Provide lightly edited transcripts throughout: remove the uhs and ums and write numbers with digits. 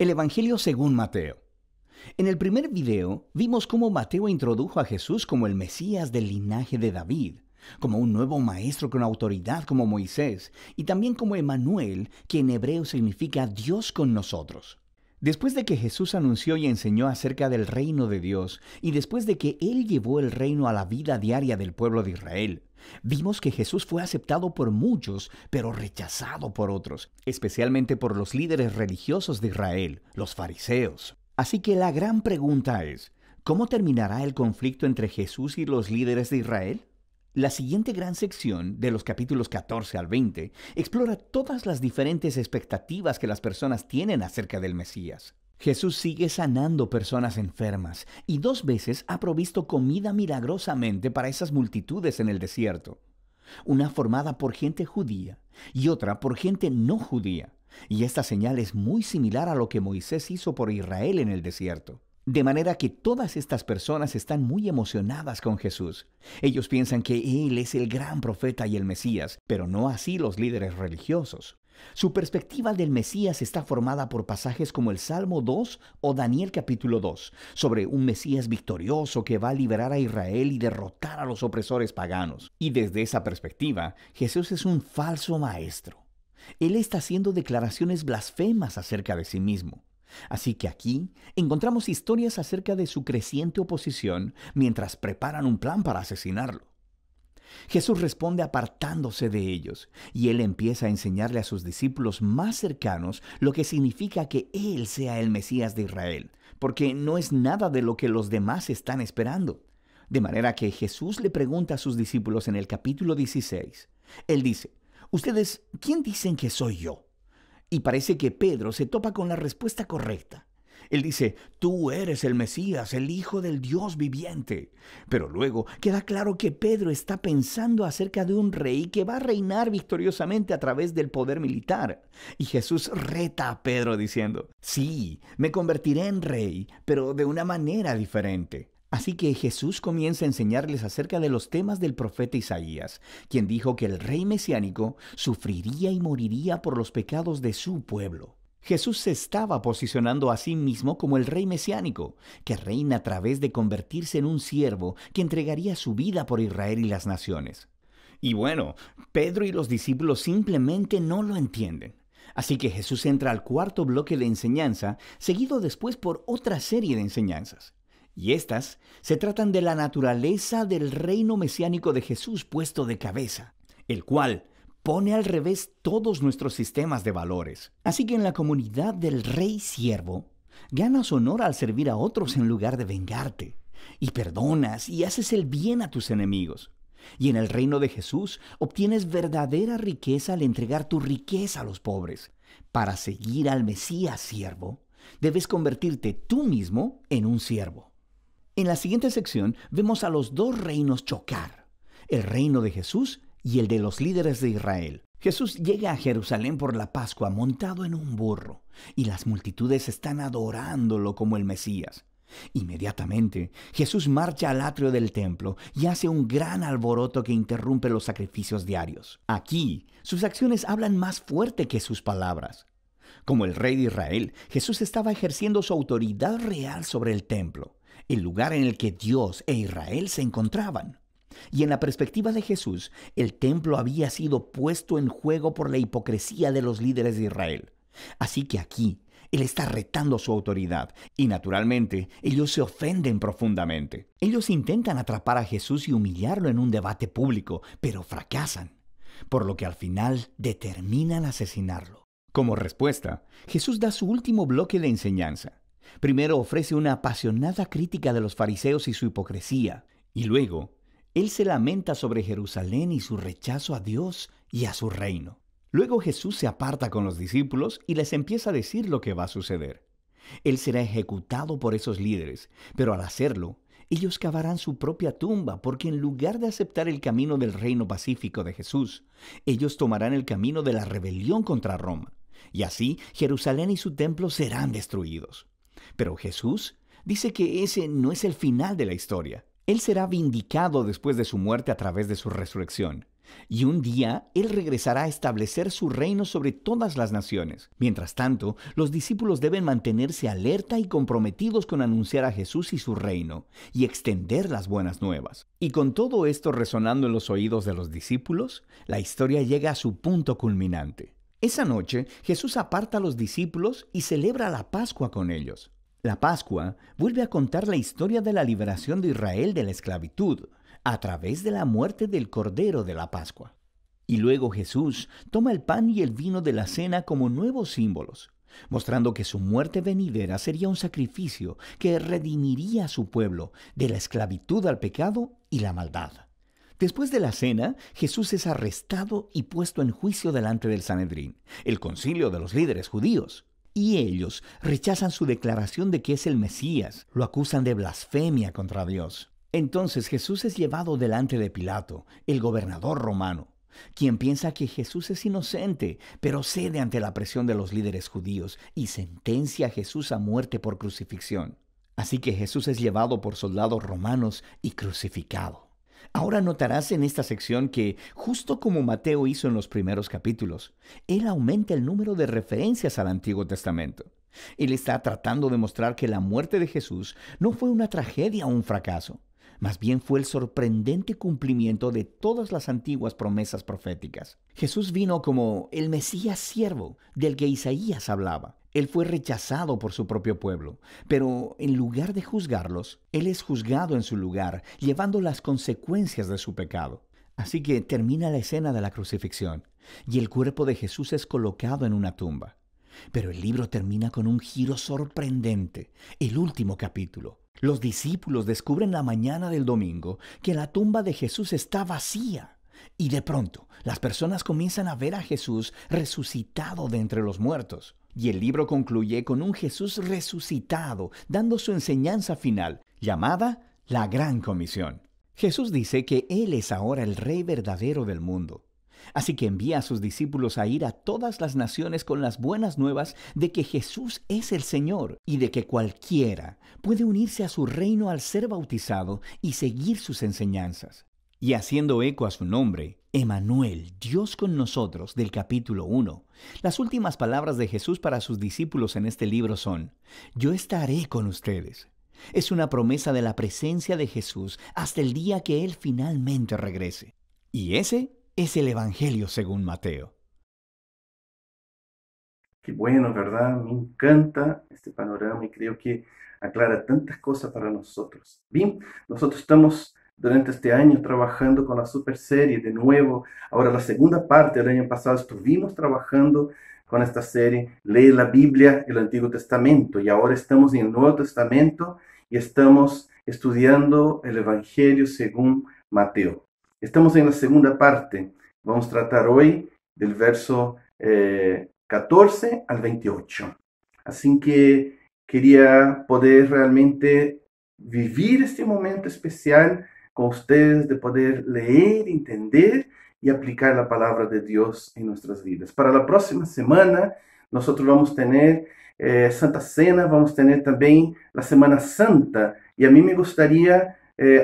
El Evangelio según Mateo. En el primer video vimos cómo Mateo introdujo a Jesús como el Mesías del linaje de David, como un nuevo maestro con autoridad como Moisés, y también como Emmanuel, que en hebreo significa Dios con nosotros. Después de que Jesús anunció y enseñó acerca del reino de Dios, y después de que Él llevó el reino a la vida diaria del pueblo de Israel, vimos que Jesús fue aceptado por muchos, pero rechazado por otros, especialmente por los líderes religiosos de Israel, los fariseos. Así que la gran pregunta es, ¿cómo terminará el conflicto entre Jesús y los líderes de Israel? La siguiente gran sección, de los capítulos 14 al 20, explora todas las diferentes expectativas que las personas tienen acerca del Mesías. Jesús sigue sanando personas enfermas y 2 veces ha provisto comida milagrosamente para esas multitudes en el desierto. Una formada por gente judía y otra por gente no judía. Y esta señal es muy similar a lo que Moisés hizo por Israel en el desierto. De manera que todas estas personas están muy emocionadas con Jesús. Ellos piensan que Él es el gran profeta y el Mesías, pero no así los líderes religiosos. Su perspectiva del Mesías está formada por pasajes como el Salmo 2 o Daniel capítulo 2, sobre un Mesías victorioso que va a liberar a Israel y derrotar a los opresores paganos. Y desde esa perspectiva, Jesús es un falso maestro. Él está haciendo declaraciones blasfemas acerca de sí mismo. Así que aquí encontramos historias acerca de su creciente oposición mientras preparan un plan para asesinarlo. Jesús responde apartándose de ellos, y Él empieza a enseñarle a sus discípulos más cercanos lo que significa que Él sea el Mesías de Israel, porque no es nada de lo que los demás están esperando. De manera que Jesús le pregunta a sus discípulos en el capítulo 16. Él dice, «¿Ustedes quién dicen que soy yo?» Y parece que Pedro se topa con la respuesta correcta. Él dice, «Tú eres el Mesías, el Hijo del Dios viviente». Pero luego queda claro que Pedro está pensando acerca de un rey que va a reinar victoriosamente a través del poder militar. Y Jesús reta a Pedro diciendo, «Sí, me convertiré en rey, pero de una manera diferente». Así que Jesús comienza a enseñarles acerca de los temas del profeta Isaías, quien dijo que el rey mesiánico sufriría y moriría por los pecados de su pueblo. Jesús se estaba posicionando a sí mismo como el rey mesiánico, que reina a través de convertirse en un siervo que entregaría su vida por Israel y las naciones. Y bueno, Pedro y los discípulos simplemente no lo entienden. Así que Jesús entra al cuarto bloque de enseñanza, seguido después por otra serie de enseñanzas. Y estas se tratan de la naturaleza del reino mesiánico de Jesús puesto de cabeza, el cual pone al revés todos nuestros sistemas de valores. Así que en la comunidad del rey siervo, ganas honor al servir a otros en lugar de vengarte, y perdonas y haces el bien a tus enemigos. Y en el reino de Jesús obtienes verdadera riqueza al entregar tu riqueza a los pobres. Para seguir al Mesías siervo, debes convertirte tú mismo en un siervo. En la siguiente sección vemos a los 2 reinos chocar, el reino de Jesús y el de los líderes de Israel. Jesús llega a Jerusalén por la Pascua montado en un burro, y las multitudes están adorándolo como el Mesías. Inmediatamente, Jesús marcha al atrio del templo y hace un gran alboroto que interrumpe los sacrificios diarios. Aquí, sus acciones hablan más fuerte que sus palabras. Como el rey de Israel, Jesús estaba ejerciendo su autoridad real sobre el templo, el lugar en el que Dios e Israel se encontraban. Y en la perspectiva de Jesús, el templo había sido puesto en juego por la hipocresía de los líderes de Israel. Así que aquí, Él está retando su autoridad, y naturalmente, ellos se ofenden profundamente. Ellos intentan atrapar a Jesús y humillarlo en un debate público, pero fracasan, por lo que al final determinan asesinarlo. Como respuesta, Jesús da su último bloque de enseñanza. Primero ofrece una apasionada crítica de los fariseos y su hipocresía, y luego, Él se lamenta sobre Jerusalén y su rechazo a Dios y a su reino. Luego Jesús se aparta con los discípulos y les empieza a decir lo que va a suceder. Él será ejecutado por esos líderes, pero al hacerlo, ellos cavarán su propia tumba, porque en lugar de aceptar el camino del reino pacífico de Jesús, ellos tomarán el camino de la rebelión contra Roma, y así Jerusalén y su templo serán destruidos. Pero Jesús dice que ese no es el final de la historia. Él será vindicado después de su muerte a través de su resurrección. Y un día Él regresará a establecer su reino sobre todas las naciones. Mientras tanto, los discípulos deben mantenerse alerta y comprometidos con anunciar a Jesús y su reino, y extender las buenas nuevas. Y con todo esto resonando en los oídos de los discípulos, la historia llega a su punto culminante. Esa noche, Jesús aparta a los discípulos y celebra la Pascua con ellos. La Pascua vuelve a contar la historia de la liberación de Israel de la esclavitud, a través de la muerte del Cordero de la Pascua. Y luego Jesús toma el pan y el vino de la cena como nuevos símbolos, mostrando que su muerte venidera sería un sacrificio que redimiría a su pueblo de la esclavitud al pecado y la maldad. Después de la cena, Jesús es arrestado y puesto en juicio delante del Sanedrín, el concilio de los líderes judíos. Y ellos rechazan su declaración de que es el Mesías, lo acusan de blasfemia contra Dios. Entonces Jesús es llevado delante de Pilato, el gobernador romano, quien piensa que Jesús es inocente, pero cede ante la presión de los líderes judíos y sentencia a Jesús a muerte por crucifixión. Así que Jesús es llevado por soldados romanos y crucificado. Ahora notarás en esta sección que, justo como Mateo hizo en los primeros capítulos, él aumenta el número de referencias al Antiguo Testamento. Él está tratando de mostrar que la muerte de Jesús no fue una tragedia o un fracaso. Más bien fue el sorprendente cumplimiento de todas las antiguas promesas proféticas. Jesús vino como el Mesías siervo del que Isaías hablaba. Él fue rechazado por su propio pueblo, pero en lugar de juzgarlos, Él es juzgado en su lugar, llevando las consecuencias de su pecado. Así que termina la escena de la crucifixión, y el cuerpo de Jesús es colocado en una tumba. Pero el libro termina con un giro sorprendente, el último capítulo. Los discípulos descubren la mañana del domingo que la tumba de Jesús está vacía. Y de pronto, las personas comienzan a ver a Jesús resucitado de entre los muertos. Y el libro concluye con un Jesús resucitado, dando su enseñanza final, llamada la Gran Comisión. Jesús dice que Él es ahora el Rey verdadero del mundo. Así que envía a sus discípulos a ir a todas las naciones con las buenas nuevas de que Jesús es el Señor y de que cualquiera puede unirse a su reino al ser bautizado y seguir sus enseñanzas. Y haciendo eco a su nombre, Emmanuel, Dios con nosotros, del capítulo 1, las últimas palabras de Jesús para sus discípulos en este libro son: yo estaré con ustedes. Es una promesa de la presencia de Jesús hasta el día que Él finalmente regrese. Y ese es el Evangelio según Mateo. Qué bueno, ¿verdad? Me encanta este panorama y creo que aclara tantas cosas para nosotros. Bien, nosotros estamos durante este año trabajando con la super serie de nuevo. Ahora la segunda parte del año pasado estuvimos trabajando con esta serie, Lee la Biblia, el Antiguo Testamento, y ahora estamos en el Nuevo Testamento y estamos estudiando el Evangelio según Mateo. Estamos en la segunda parte. Vamos a tratar hoy del verso 14 al 28. Así que quería poder realmente vivir este momento especial con ustedes, de poder leer, entender y aplicar la palabra de Dios en nuestras vidas. Para la próxima semana, nosotros vamos a tener Santa Cena, vamos a tener también la Semana Santa. Y a mí me gustaría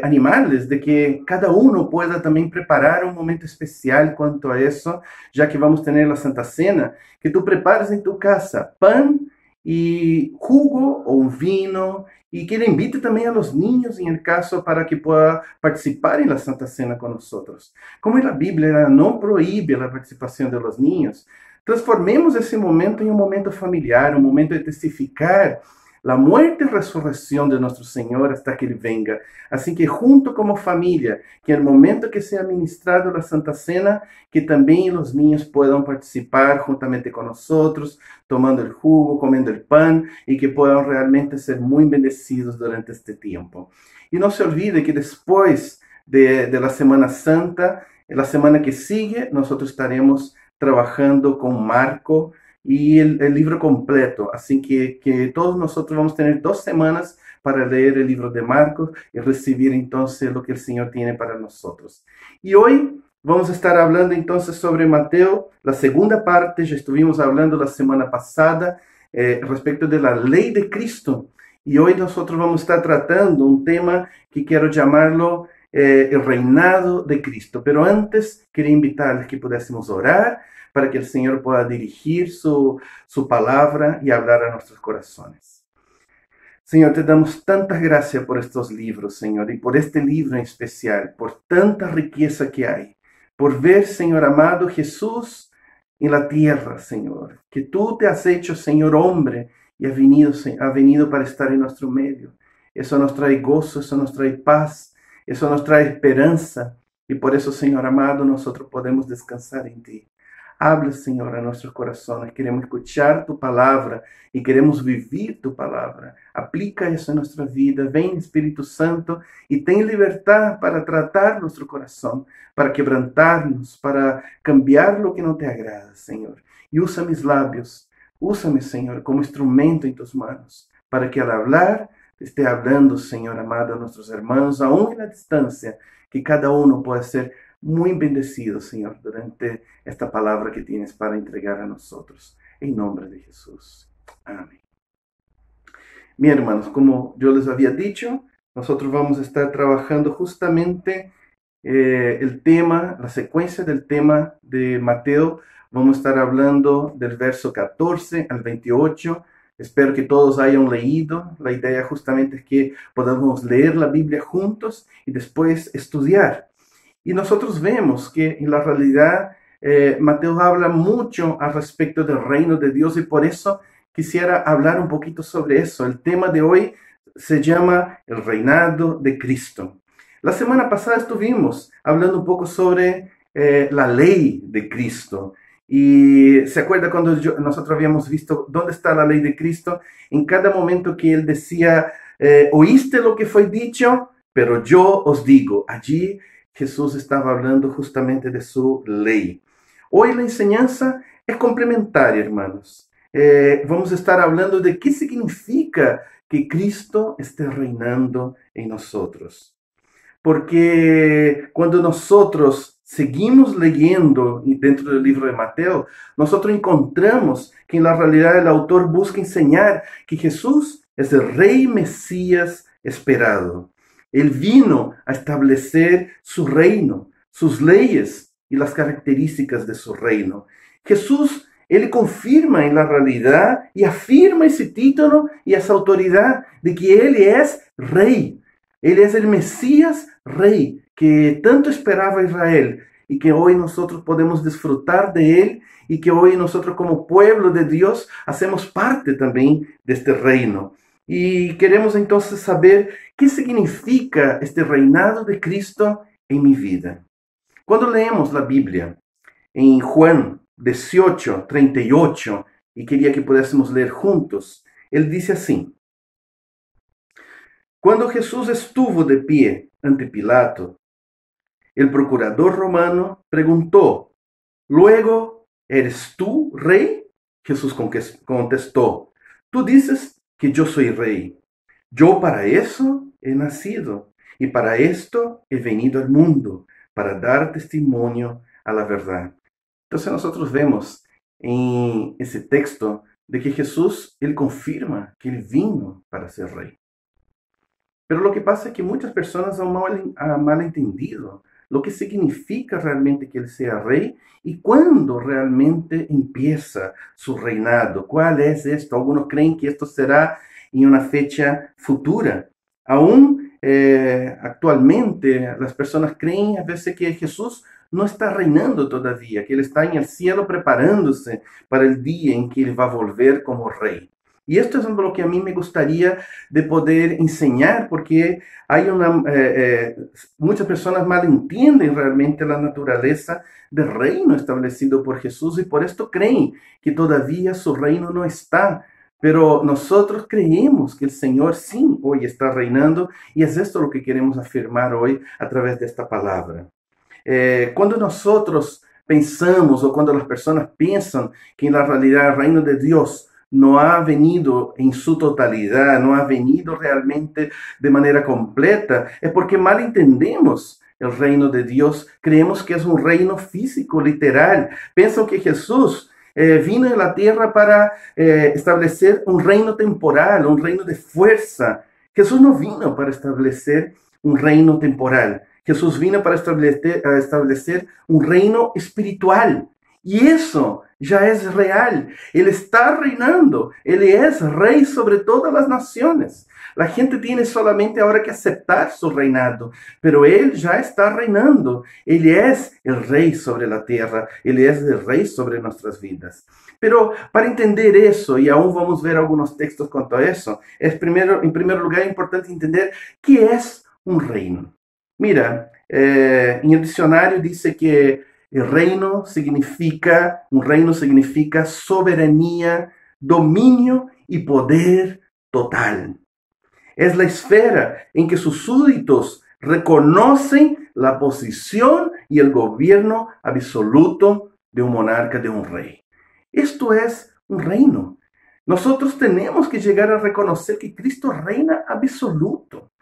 animarles de que cada uno pueda también preparar un momento especial cuanto a eso, ya que vamos a tener la Santa Cena, que tú prepares en tu casa pan y jugo o un vino, y que le invite también a los niños en el caso para que pueda participar en la Santa Cena con nosotros. Como en la Biblia no prohíbe la participación de los niños, transformemos ese momento en un momento familiar, un momento de testificar la muerte y resurrección de nuestro Señor hasta que Él venga. Así que junto como familia, que en el momento que sea ministrado la Santa Cena, que también los niños puedan participar juntamente con nosotros, tomando el jugo, comiendo el pan, y que puedan realmente ser muy bendecidos durante este tiempo. Y no se olvide que después de la Semana Santa, la semana que sigue, nosotros estaremos trabajando con Marco y el libro completo. Así que todos nosotros vamos a tener 2 semanas para leer el libro de Marcos y recibir entonces lo que el Señor tiene para nosotros. Y hoy vamos a estar hablando entonces sobre Mateo, la segunda parte. Ya estuvimos hablando la semana pasada respecto de la ley de Cristo. Y hoy nosotros vamos a estar tratando un tema que quiero llamarlo el reinado de Cristo. Pero antes quería invitarles que pudiésemos orar para que el Señor pueda dirigir su palabra y hablar a nuestros corazones. Señor, te damos tantas gracias por estos libros, Señor, y por este libro en especial, por tanta riqueza que hay, por ver, Señor amado, Jesús en la tierra, Señor, que tú te has hecho, Señor, hombre, y has venido para estar en nuestro medio. Eso nos trae gozo, eso nos trae paz, eso nos trae esperanza, y por eso, Señor amado, nosotros podemos descansar en ti. Habla, Señor, a nuestros corazones. Queremos escuchar tu palabra y queremos vivir tu palabra. Aplica eso en nuestra vida. Ven, Espíritu Santo, y ten libertad para tratar nuestro corazón, para quebrantarnos, para cambiar lo que no te agrada, Señor. Y usa mis labios. Úsame, Señor, como instrumento en tus manos, para que al hablar esté hablando, Señor amado, a nuestros hermanos, aún en la distancia, que cada uno pueda ser muy bendecido, Señor, durante esta palabra que tienes para entregar a nosotros. En nombre de Jesús. Amén. Bien, hermanos, como yo les había dicho, nosotros vamos a estar trabajando justamente el tema, la secuencia del tema de Mateo. Vamos a estar hablando del verso 14 al 28. Espero que todos hayan leído. La idea justamente es que podamos leer la Biblia juntos y después estudiar. Y nosotros vemos que en la realidad Mateo habla mucho al respecto del reino de Dios y por eso quisiera hablar un poquito sobre eso. El tema de hoy se llama el reinado de Cristo. La semana pasada estuvimos hablando un poco sobre la ley de Cristo. Y se acuerda cuando nosotros habíamos visto dónde está la ley de Cristo. En cada momento que él decía, oíste lo que fue dicho, pero yo os digo, allí Jesús estaba hablando justamente de su ley. Hoy la enseñanza es complementaria, hermanos. Vamos a estar hablando de qué significa que Cristo esté reinando en nosotros. Porque cuando nosotros seguimos leyendo dentro del libro de Mateo, nosotros encontramos que en la realidad el autor busca enseñar que Jesús es el Rey Mesías esperado. Él vino a establecer su reino, sus leyes y las características de su reino. Jesús, él confirma en la realidad y afirma ese título y esa autoridad de que él es rey. Él es el Mesías rey que tanto esperaba Israel y que hoy nosotros podemos disfrutar de él y que hoy nosotros como pueblo de Dios hacemos parte también de este reino. Y queremos entonces saber qué significa este reinado de Cristo en mi vida. Cuando leemos la Biblia en Juan 18, 38, y quería que pudiésemos leer juntos, él dice así: Cuando Jesús estuvo de pie ante Pilato, el procurador romano preguntó, ¿luego eres tú rey? Jesús contestó, tú dices que yo soy rey. Yo para eso he nacido y para esto he venido al mundo, para dar testimonio a la verdad. Entonces nosotros vemos en ese texto de que Jesús, él confirma que él vino para ser rey. Pero lo que pasa es que muchas personas han mal entendido lo que significa realmente que él sea rey y cuándo realmente empieza su reinado. ¿Cuál es esto? Algunos creen que esto será en una fecha futura. Aún actualmente las personas creen a veces que Jesús no está reinando todavía, que él está en el cielo preparándose para el día en que él va a volver como rey. Y esto es lo que a mí me gustaría de poder enseñar, porque hay muchas personas malentienden realmente la naturaleza del reino establecido por Jesús y por esto creen que todavía su reino no está. Pero nosotros creemos que el Señor sí hoy está reinando y es esto lo que queremos afirmar hoy a través de esta palabra. Cuando nosotros pensamos o cuando las personas piensan que en la realidad el reino de Dios no ha venido en su totalidad, no ha venido realmente de manera completa, es porque mal entendemos el reino de Dios. Creemos que es un reino físico, literal. Piensan que Jesús vino a la tierra para establecer un reino temporal, un reino de fuerza. Jesús no vino para establecer un reino temporal. Jesús vino para establecer un reino espiritual. Y eso ya es real. Él está reinando. Él es rey sobre todas las naciones. La gente tiene solamente ahora que aceptar su reinado, pero Él ya está reinando. Él es el rey sobre la tierra. Él es el rey sobre nuestras vidas. Pero para entender eso, y aún vamos a ver algunos textos cuanto a eso, en primer lugar importante entender qué es un reino. Mira, en el diccionario dice que un reino significa soberanía, dominio y poder total. Es la esfera en que sus súbditos reconocen la posición y el gobierno absoluto de un monarca, de un rey. Esto es un reino. Nosotros tenemos que llegar a reconocer que Cristo reina absoluto.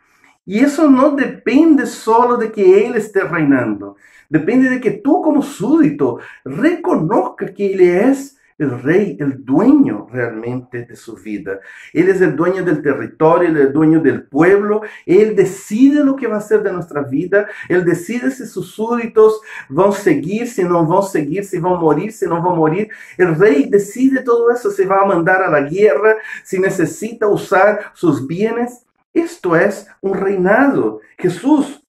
Y eso no depende solo de que Él esté reinando. Depende de que tú como súbdito reconozcas que Él es el rey, el dueño realmente de su vida. Él es el dueño del territorio, Él es el dueño del pueblo. Él decide lo que va a hacer de nuestra vida. Él decide si sus súbditos van a seguir, si no van a seguir, si van a morir, si no van a morir. El rey decide todo eso, si va a mandar a la guerra, si necesita usar sus bienes. Esto es un reinado. Jesús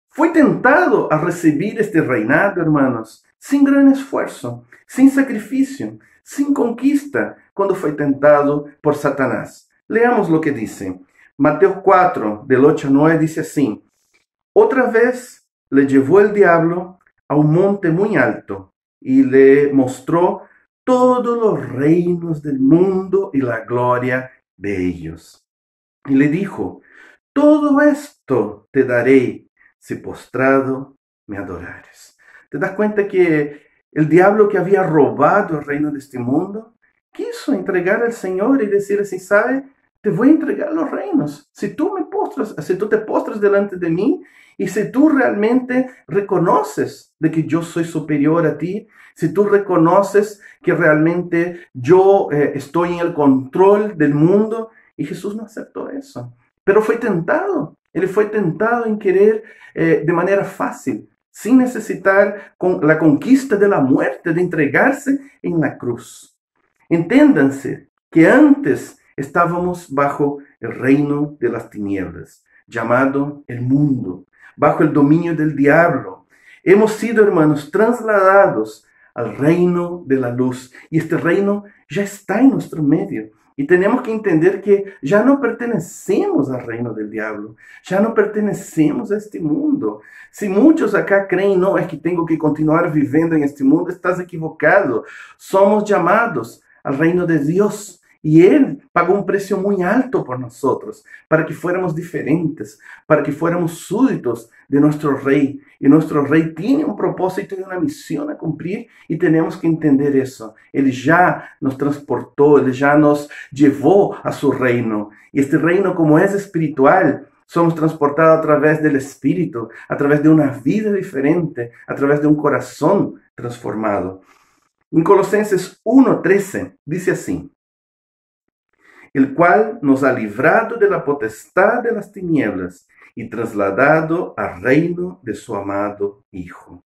fue tentado a recibir este reinado, hermanos, sin gran esfuerzo, sin sacrificio, sin conquista, cuando fue tentado por Satanás. Leamos lo que dice. Mateo 4, del 8 al 9, dice así. Otra vez le llevó el diablo a un monte muy alto y le mostró todos los reinos del mundo y la gloria de ellos. Y le dijo, todo esto te daré si postrado me adorares. ¿Te das cuenta que el diablo que había robado el reino de este mundo quiso entregar al Señor y decir así, ¿sabe? Te voy a entregar los reinos. Si tú te postras delante de mí y si tú realmente reconoces de que yo soy superior a ti, si tú reconoces que realmente yo estoy en el control del mundo. Y Jesús no aceptó eso, pero fue tentado. Él fue tentado en querer de manera fácil, sin necesitar la conquista de la muerte, de entregarse en la cruz. Entiéndanse que antes estábamos bajo el reino de las tinieblas, llamado el mundo, bajo el dominio del diablo. Hemos sido, hermanos, trasladados al reino de la luz, y este reino ya está en nuestro medio. Y tenemos que entender que ya no pertenecemos al reino del diablo, ya no pertenecemos a este mundo. Si muchos acá creen, no, es que tengo que continuar viviendo en este mundo, estás equivocado. Somos llamados al reino de Dios. Y Él pagó un precio muy alto por nosotros, para que fuéramos diferentes, para que fuéramos súbditos de nuestro Rey. Y nuestro Rey tiene un propósito y una misión a cumplir, y tenemos que entender eso. Él ya nos transportó, Él ya nos llevó a su reino. Y este reino, como es espiritual, somos transportados a través del Espíritu, a través de una vida diferente, a través de un corazón transformado. En Colosenses 1:13 dice así, el cual nos ha librado de la potestad de las tinieblas y trasladado al reino de su amado Hijo.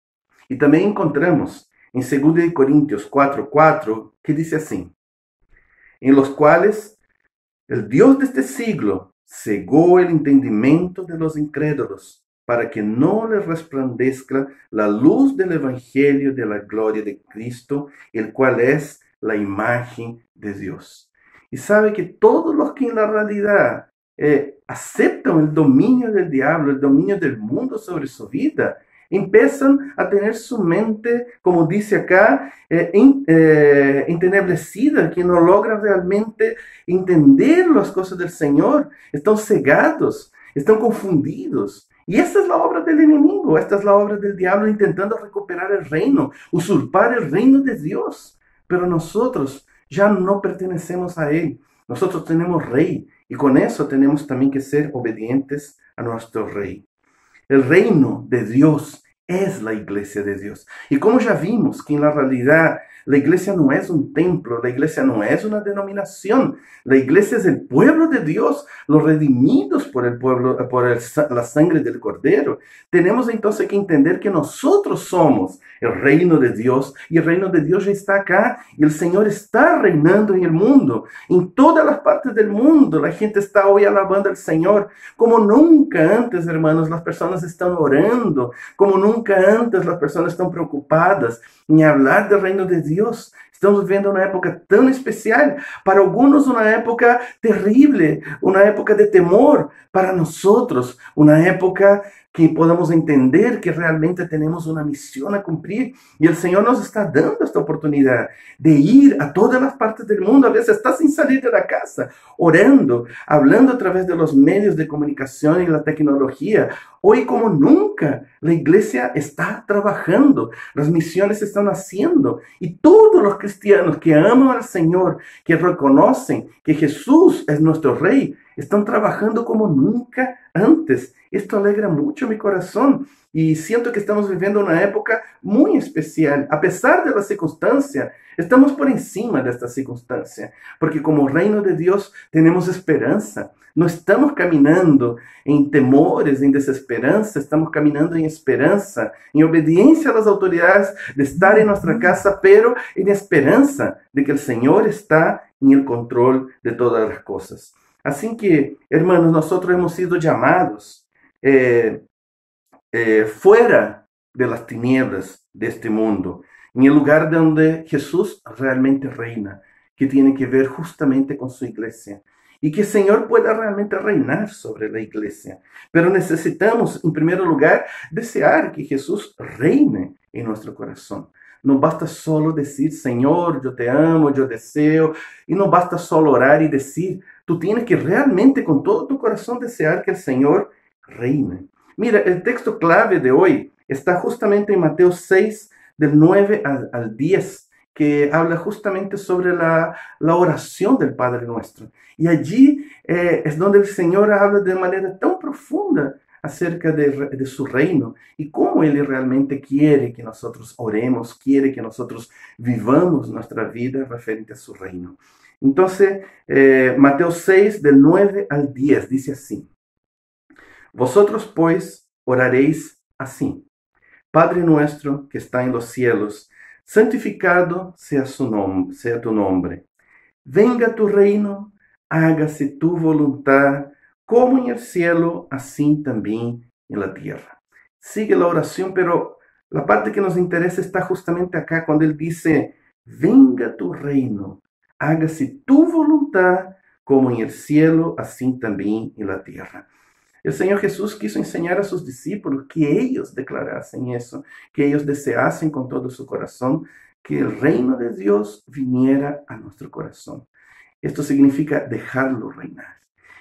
Y también encontramos en 2 Corintios 4:4 que dice así, en los cuales el Dios de este siglo cegó el entendimiento de los incrédulos, para que no les resplandezca la luz del Evangelio de la gloria de Cristo, el cual es la imagen de Dios. Y sabe que todos los que en la realidad aceptan el dominio del diablo, el dominio del mundo sobre su vida, empiezan a tener su mente, como dice acá, entenebrecida, que no logran realmente entender las cosas del Señor. Están cegados, están confundidos. Y esta es la obra del enemigo, esta es la obra del diablo intentando recuperar el reino, usurpar el reino de Dios. Pero nosotros ya no pertenecemos a Él. Nosotros tenemos rey y con eso tenemos también que ser obedientes a nuestro rey. El reino de Dios es la iglesia de Dios. Y como ya vimos que en la realidad La iglesia no es un templo, la iglesia no es una denominación, la iglesia es el pueblo de Dios, los redimidos por el pueblo, la sangre del Cordero. Tenemos entonces que entender que nosotros somos el reino de Dios y el reino de Dios ya está acá y el Señor está reinando en el mundo. En todas las partes del mundo la gente está hoy alabando al Señor. Como nunca antes, hermanos, las personas están orando, como nunca antes las personas están preocupadas en hablar del reino de Dios. Estamos viviendo una época tan especial, para algunos una época terrible, una época de temor, para nosotros una época que podamos entender que realmente tenemos una misión a cumplir y el Señor nos está dando esta oportunidad de ir a todas las partes del mundo. A veces está sin salir de la casa, orando, hablando a través de los medios de comunicación y la tecnología. Hoy como nunca la iglesia está trabajando, las misiones se están haciendo y todos los cristianos que aman al Señor, que reconocen que Jesús es nuestro Rey, están trabajando como nunca antes. Esto alegra mucho mi corazón y siento que estamos viviendo una época muy especial. A pesar de la circunstancia, estamos por encima de esta circunstancia, porque como reino de Dios tenemos esperanza. No estamos caminando en temores, en desesperanza, estamos caminando en esperanza, en obediencia a las autoridades de estar en nuestra casa, pero en esperanza de que el Señor está en el control de todas las cosas. Así que, hermanos, nosotros hemos sido llamados fuera de las tinieblas de este mundo, en el lugar donde Jesús realmente reina, que tiene que ver justamente con su iglesia. Y que el Señor pueda realmente reinar sobre la iglesia. Pero necesitamos, en primer lugar, desear que Jesús reine en nuestro corazón. No basta solo decir, Señor, yo te amo, yo deseo. Y no basta solo orar y decir, tú tienes que realmente con todo tu corazón desear que el Señor reine. Mira, el texto clave de hoy está justamente en Mateo 6, del 9 al 10, que habla justamente sobre la oración del Padre Nuestro. Y allí es donde el Señor habla de manera tan profunda acerca de su reino y cómo Él realmente quiere que nosotros oremos, quiere que nosotros vivamos nuestra vida referente a su reino. Entonces, Mateo 6, del 9 al 10, dice así: Vosotros, pues, oraréis así: Padre nuestro que está en los cielos, santificado sea tu nombre. Venga tu reino, hágase tu voluntad, como en el cielo, así también en la tierra. Sigue la oración, pero la parte que nos interesa está justamente acá, cuando Él dice, venga tu reino, hágase tu voluntad, como en el cielo, así también en la tierra. El Señor Jesús quiso enseñar a sus discípulos que ellos declarasen eso, que ellos deseasen con todo su corazón que el reino de Dios viniera a nuestro corazón. Esto significa dejarlo reinar.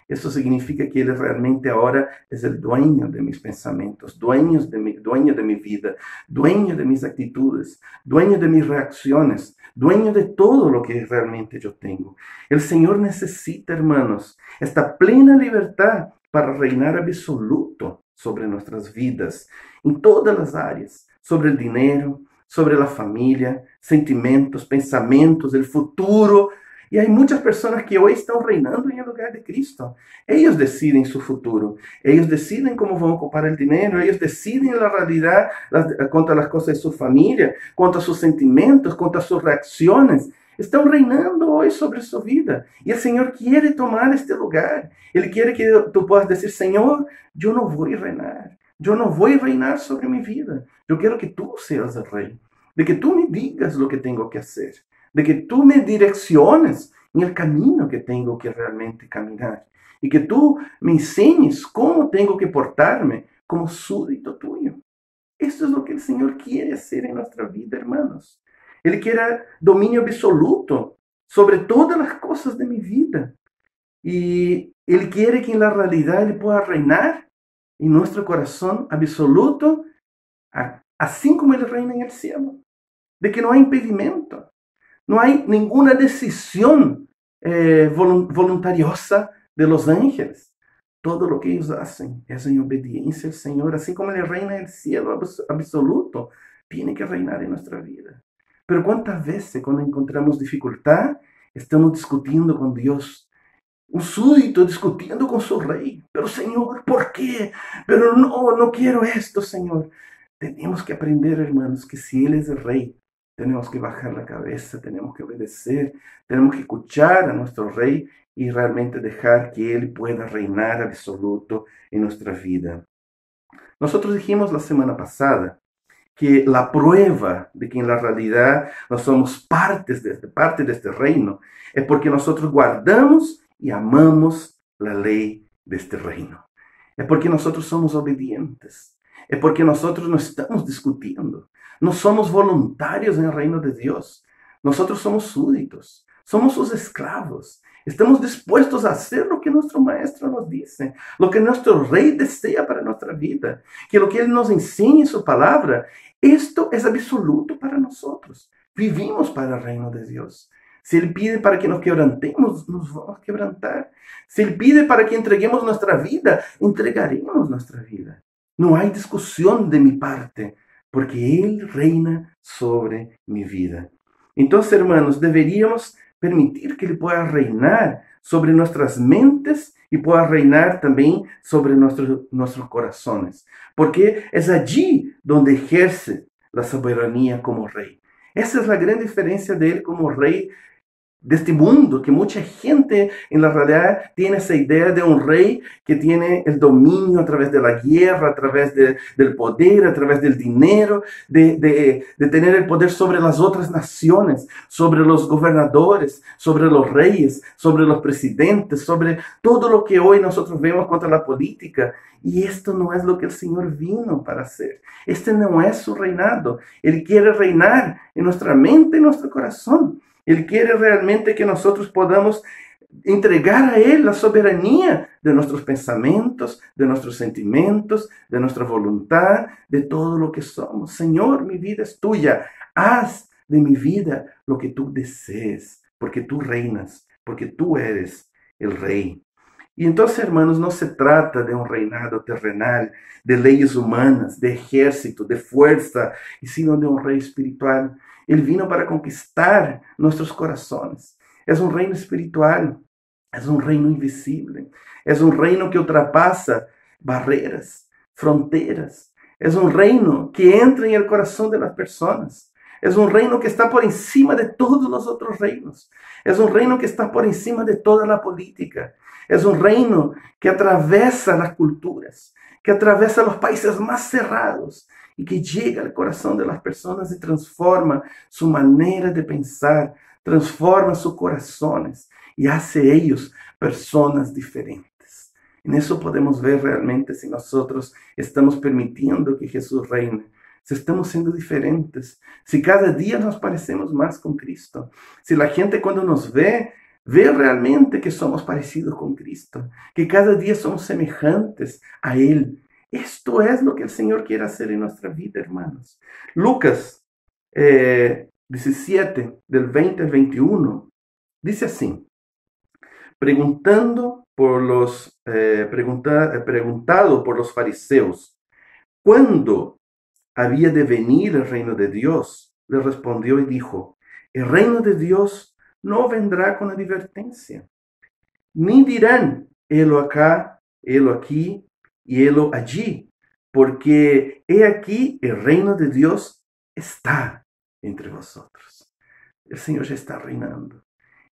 Esto significa que Él realmente ahora es el dueño de mis pensamientos, dueño de mi vida, dueño de mis actitudes, dueño de mis reacciones, dueño de todo lo que realmente yo tengo. El Señor necesita, hermanos, esta plena libertad para reinar absoluto sobre nuestras vidas, en todas las áreas, sobre el dinero, sobre la familia, sentimientos, pensamientos, el futuro. Y hay muchas personas que hoy están reinando en el lugar de Cristo. Ellos deciden su futuro. Ellos deciden cómo van a ocupar el dinero. Ellos deciden la realidad contra las cosas de su familia, contra sus sentimientos, contra sus reacciones. Están reinando hoy sobre su vida. Y el Señor quiere tomar este lugar. Él quiere que tú puedas decir, Señor, yo no voy a reinar. Yo no voy a reinar sobre mi vida. Yo quiero que tú seas el rey. De que tú me digas lo que tengo que hacer. De que tú me direcciones en el camino que tengo que realmente caminar. Y que tú me enseñes cómo tengo que portarme como súbdito tuyo. Esto es lo que el Señor quiere hacer en nuestra vida, hermanos. Él quiere dominio absoluto sobre todas las cosas de mi vida. Y Él quiere que en la realidad Él pueda reinar en nuestro corazón absoluto, así como Él reina en el cielo. De que no hay impedimento. No hay ninguna decisión voluntariosa de los ángeles. Todo lo que ellos hacen es en obediencia al Señor. Así como Él reina en el cielo absoluto, tiene que reinar en nuestra vida. Pero ¿cuántas veces cuando encontramos dificultad estamos discutiendo con Dios? Un súbdito discutiendo con su rey. Pero Señor, ¿por qué? Pero no, no quiero esto, Señor. Tenemos que aprender, hermanos, que si Él es el rey, tenemos que bajar la cabeza, tenemos que obedecer, tenemos que escuchar a nuestro rey y realmente dejar que Él pueda reinar absoluto en nuestra vida. Nosotros dijimos la semana pasada que la prueba de que en la realidad no somos parte de este reino es porque nosotros guardamos y amamos la ley de este reino. Es porque nosotros somos obedientes. Es porque nosotros no estamos discutiendo. No somos voluntarios en el reino de Dios. Nosotros somos súbditos. Somos sus esclavos. Estamos dispuestos a hacer lo que nuestro maestro nos dice, lo que nuestro rey desea para nuestra vida, que lo que él nos enseña en su palabra, esto es absoluto para nosotros. Vivimos para el reino de Dios. Si Él pide para que nos quebrantemos, nos vamos a quebrantar. Si Él pide para que entreguemos nuestra vida, entregaremos nuestra vida. No hay discusión de mi parte, porque Él reina sobre mi vida. Entonces, hermanos, deberíamos permitir que Él pueda reinar sobre nuestras mentes y pueda reinar también sobre nuestros corazones, porque es allí donde ejerce la soberanía como rey. Esa es la gran diferencia de Él como rey de este mundo, que mucha gente en la realidad tiene esa idea de un rey que tiene el dominio a través de la guerra, a través del poder, a través del dinero, de tener el poder sobre las otras naciones, sobre los gobernadores, sobre los reyes, sobre los presidentes, sobre todo lo que hoy nosotros vemos contra la política. Y esto no es lo que el Señor vino para hacer. Este no es su reinado. Él quiere reinar en nuestra mente y en nuestro corazón. Él quiere realmente que nosotros podamos entregar a Él la soberanía de nuestros pensamientos, de nuestros sentimientos, de nuestra voluntad, de todo lo que somos. Señor, mi vida es tuya. Haz de mi vida lo que tú desees, porque tú reinas, porque tú eres el rey. Y entonces, hermanos, no se trata de un reinado terrenal, de leyes humanas, de ejército, de fuerza, sino de un rey espiritual. Él vino para conquistar nuestros corazones. Es un reino espiritual, es un reino invisible, es un reino que ultrapasa barreras, fronteras. Es un reino que entra en el corazón de las personas. Es un reino que está por encima de todos los otros reinos. Es un reino que está por encima de toda la política. Es un reino que atraviesa las culturas, que atraviesa los países más cerrados y que llega al corazón de las personas y transforma su manera de pensar, transforma sus corazones y hace ellos personas diferentes. En eso podemos ver realmente si nosotros estamos permitiendo que Jesús reine, si estamos siendo diferentes, si cada día nos parecemos más con Cristo, si la gente cuando nos ve realmente que somos parecidos con Cristo, que cada día somos semejantes a Él. Esto es lo que el Señor quiere hacer en nuestra vida, hermanos. Lucas 17, del 20 al 21, dice así: preguntado por los fariseos, ¿cuándo había de venir el reino de Dios? Le respondió y dijo: el reino de Dios no vendrá con advertencia, ni dirán, helo acá, helo aquí y helo allí, porque he aquí el reino de Dios está entre vosotros. El Señor ya está reinando.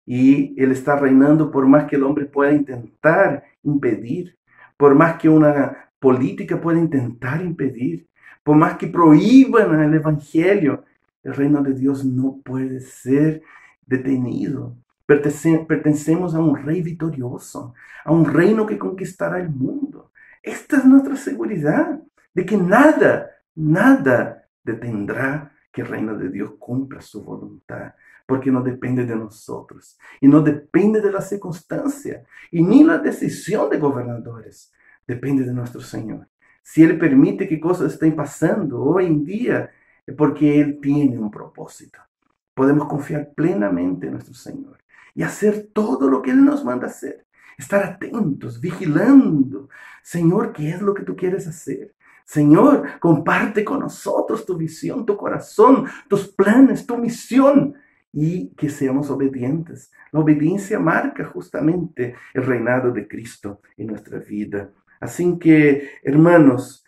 Y Él está reinando por más que el hombre pueda intentar impedir, por más que una política pueda intentar impedir, por más que prohíban el Evangelio, el reino de Dios no puede ser detenido. Pertenecemos a un rey victorioso, a un reino que conquistará el mundo. Esta es nuestra seguridad de que nada detendrá que el reino de Dios cumpla su voluntad, porque no depende de nosotros y no depende de la circunstancia y ni la decisión de gobernadores, depende de nuestro Señor. Si Él permite que cosas estén pasando hoy en día, es porque Él tiene un propósito. Podemos confiar plenamente en nuestro Señor y hacer todo lo que Él nos manda hacer. Estar atentos, vigilando. Señor, ¿qué es lo que tú quieres hacer? Señor, comparte con nosotros tu visión, tu corazón, tus planes, tu misión y que seamos obedientes. La obediencia marca justamente el reinado de Cristo en nuestra vida. Así que, hermanos,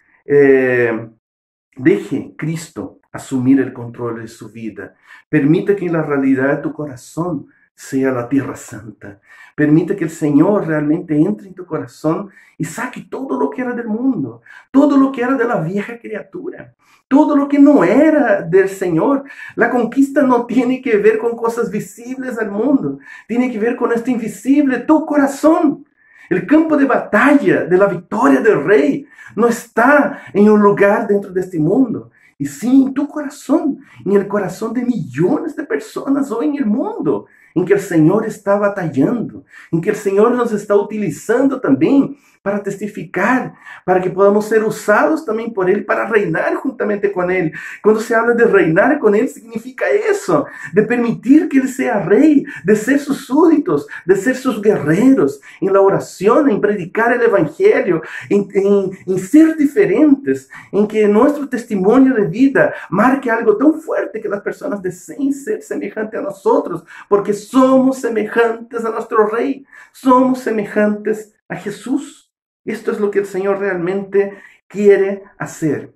deje Cristo asumir el control de su vida. Permite que en la realidad tu corazón sea la tierra santa. Permite que el Señor realmente entre en tu corazón y saque todo lo que era del mundo, todo lo que era de la vieja criatura, todo lo que no era del Señor. La conquista no tiene que ver con cosas visibles al mundo, tiene que ver con esto invisible, tu corazón. El campo de batalla de la victoria del rey no está en un lugar dentro de este mundo, y sí en tu corazón, en el corazón de millones de personas hoy en el mundo, en que el Señor está batallando, en que el Señor nos está utilizando también para testificar, para que podamos ser usados también por Él, para reinar juntamente con Él. Cuando se habla de reinar con Él, significa eso, de permitir que Él sea rey, de ser sus súbditos, de ser sus guerreros, en la oración, en predicar el Evangelio, en ser diferentes, en que nuestro testimonio de vida marque algo tan fuerte que las personas deseen ser semejantes a nosotros, porque somos semejantes a nuestro Rey, somos semejantes a Jesús. Esto es lo que el Señor realmente quiere hacer.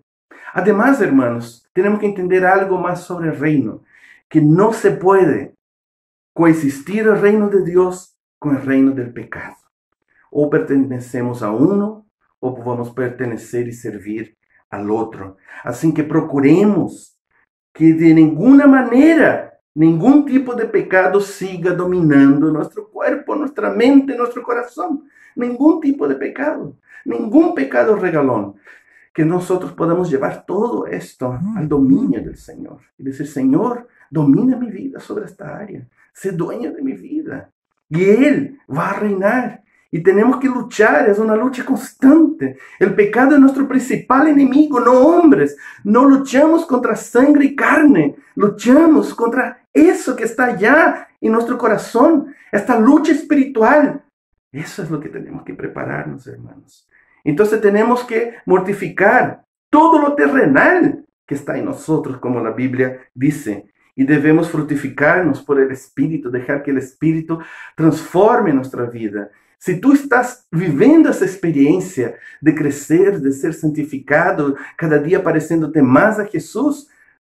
Además, hermanos, tenemos que entender algo más sobre el reino, que no se puede coexistir el reino de Dios con el reino del pecado. O pertenecemos a uno, o podemos pertenecer y servir al otro. Así que procuremos que de ninguna manera ningún tipo de pecado siga dominando nuestro cuerpo, nuestra mente, nuestro corazón. Ningún tipo de pecado, ningún pecado regalón. Que nosotros podamos llevar todo esto al dominio del Señor. Y decir, Señor, domina mi vida sobre esta área. Sé dueño de mi vida. Y Él va a reinar. Y tenemos que luchar, es una lucha constante. El pecado es nuestro principal enemigo, no hombres. No luchamos contra sangre y carne, luchamos contra eso que está allá en nuestro corazón, esta lucha espiritual. Eso es lo que tenemos que prepararnos, hermanos. Entonces tenemos que mortificar todo lo terrenal que está en nosotros, como la Biblia dice. Y debemos fructificarnos por el Espíritu, dejar que el Espíritu transforme nuestra vida. Si tú estás viviendo esa experiencia de crecer, de ser santificado, cada día pareciéndote más a Jesús,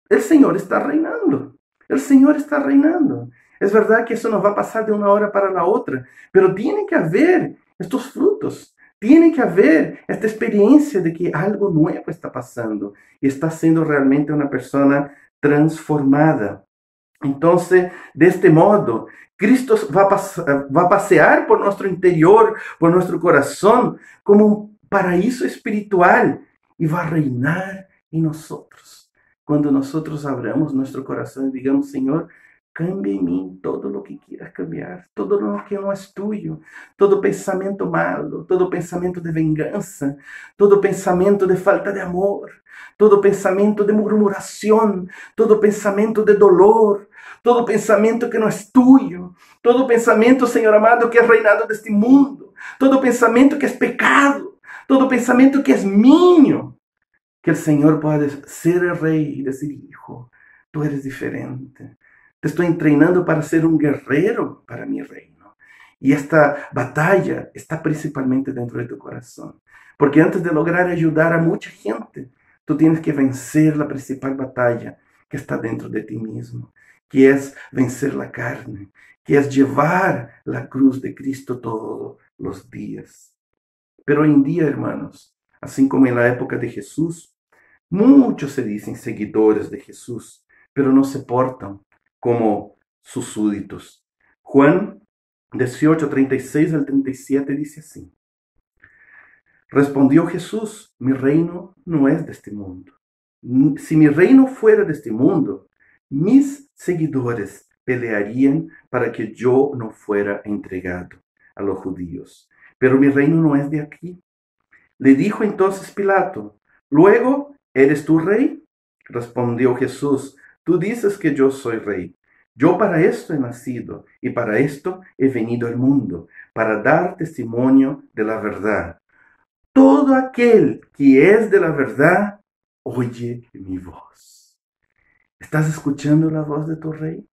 el Señor está reinando. El Señor está reinando. Es verdad que eso no va a pasar de una hora para la otra, pero tiene que haber estos frutos. Tiene que haber esta experiencia de que algo nuevo está pasando y está siendo realmente una persona transformada. Entonces, de este modo, Cristo va a pasear por nuestro interior, por nuestro corazón, como un paraíso espiritual y va a reinar en nosotros. Cuando nosotros abramos nuestro corazón y digamos, Señor, cambia en mí todo lo que quieras cambiar, todo lo que no es tuyo, todo pensamiento malo, todo pensamiento de venganza, todo pensamiento de falta de amor, todo pensamiento de murmuración, todo pensamiento de dolor, todo pensamiento que no es tuyo, todo pensamiento, Señor amado, que es reinado de este mundo, todo pensamiento que es pecado, todo pensamiento que es mío, que el Señor pueda ser el rey y decir, hijo, tú eres diferente. Te estoy entrenando para ser un guerrero para mi reino. Y esta batalla está principalmente dentro de tu corazón. Porque antes de lograr ayudar a mucha gente, tú tienes que vencer la principal batalla que está dentro de ti mismo, que es vencer la carne, que es llevar la cruz de Cristo todos los días. Pero hoy en día, hermanos, así como en la época de Jesús, muchos se dicen seguidores de Jesús, pero no se portan como sus súbditos. Juan 18, 36 al 37 dice así. Respondió Jesús, mi reino no es de este mundo. Si mi reino fuera de este mundo, mis seguidores pelearían para que yo no fuera entregado a los judíos. Pero mi reino no es de aquí. Le dijo entonces Pilato, ¿luego eres tú rey? Respondió Jesús, tú dices que yo soy rey. Yo para esto he nacido y para esto he venido al mundo, para dar testimonio de la verdad. todo aquel que es de la verdad, oye mi voz. ¿Estás escuchando la voz de tu rey?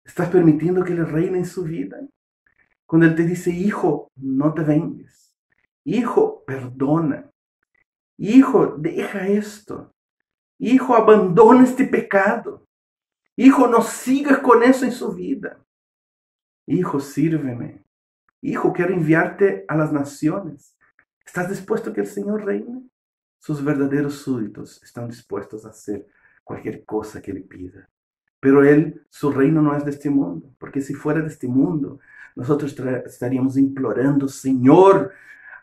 ¿Estás permitiendo que Él reine en su vida? Cuando Él te dice, hijo, no te vengues. Hijo, perdona. Hijo, deja esto. Hijo, abandona este pecado. Hijo, no sigas con eso en su vida. Hijo, sírveme. Hijo, quiero enviarte a las naciones. ¿Estás dispuesto a que el Señor reine? Sus verdaderos súbditos están dispuestos a hacer cualquier cosa que Él pida. Pero Él, su reino no es de este mundo, porque si fuera de este mundo, nosotros estaríamos implorando, Señor,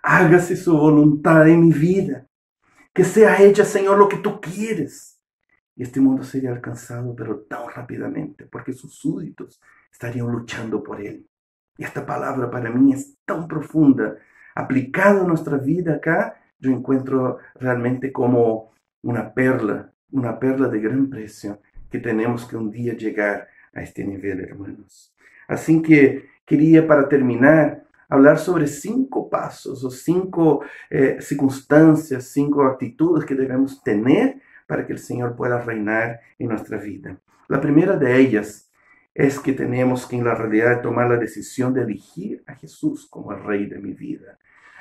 hágase su voluntad en mi vida. Que sea hecha, Señor, lo que tú quieres. Y este mundo sería alcanzado, pero tan rápidamente, porque sus súbditos estarían luchando por Él. Y esta palabra para mí es tan profunda. Aplicada a nuestra vida acá, yo encuentro realmente como una perla de gran precio, que tenemos que un día llegar a este nivel, hermanos. Así que quería, para terminar, hablar sobre 5 pasos o 5 circunstancias, 5 actitudes que debemos tener para que el Señor pueda reinar en nuestra vida. La primera de ellas es que tenemos que en la realidad tomar la decisión de elegir a Jesús como el Rey de mi vida.